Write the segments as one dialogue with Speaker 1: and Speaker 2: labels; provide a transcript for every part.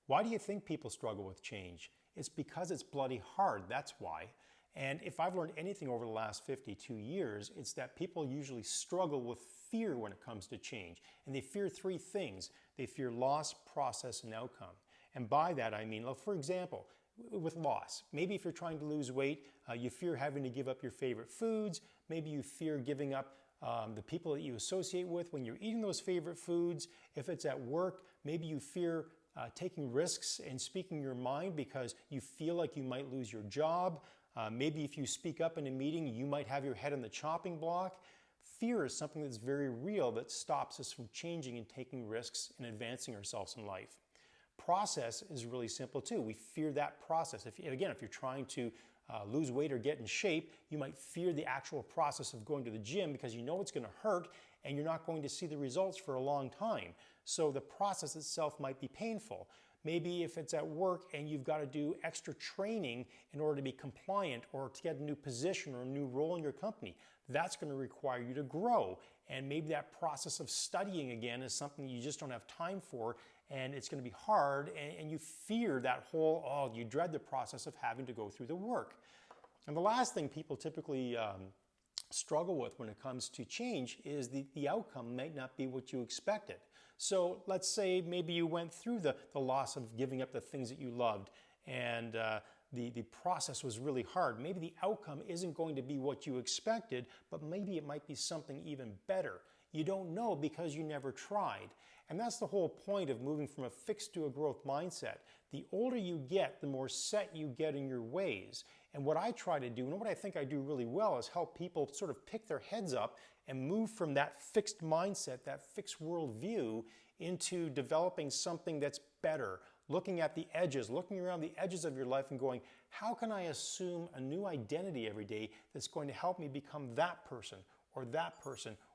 Speaker 1: Why do you think people struggle with change? It's because it's bloody hard, that's why. And if I've learned anything over the last 52 years, it's that people usually struggle with fear when it comes to change. And they fear three things. They fear loss, process, and outcome. And by that I mean, for example, with loss. Maybe if you're trying to lose weight, you fear having to give up your favorite foods. Maybe you fear giving up the people that you associate with when you're eating those favorite foods. If it's at work, maybe you fear taking risks and speaking your mind because you feel like you might lose your job. Maybe if you speak up in a meeting, you might have your head on the chopping block. Fear is something that's very real that stops us from changing and taking risks and advancing ourselves in life. Process is really simple too. We fear that process. If you're trying to lose weight or get in shape, you might fear the actual process of going to the gym because you know it's going to hurt and you're not going to see the results for a long time. So the process itself might be painful. Maybe if it's at work and you've got to do extra training in order to be compliant or to get a new position or a new role in your company, that's going to require you to grow. And maybe that process of studying again is something you just don't have time for and it's going to be hard and you fear that whole, you dread the process of having to go through the work. And the last thing people typically struggle with when it comes to change is the outcome might not be what you expected. So let's say maybe you went through the loss of giving up the things that you loved and the process was really hard. Maybe the outcome isn't going to be what you expected, but maybe it might be something even better. You don't know because you never tried. And that's the whole point of moving from a fixed to a growth mindset. The older you get, the more set you get in your ways. And what I try to do, and what I think I do really well, is help people sort of pick their heads up and move from that fixed mindset, that fixed worldview, into developing something that's better, looking at the edges, looking around the edges of your life and going, how can I assume a new identity every day that's going to help me become that person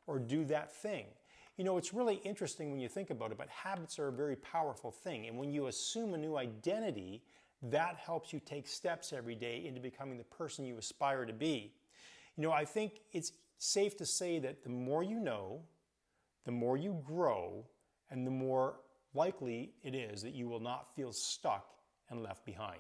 Speaker 1: or do that thing? You know, it's really interesting when you think about it, but habits are a very powerful thing. And when you assume a new identity, that helps you take steps every day into becoming the person you aspire to be. You know, I think it's safe to say that the more you know, the more you grow, and the more likely it is that you will not feel stuck and left behind.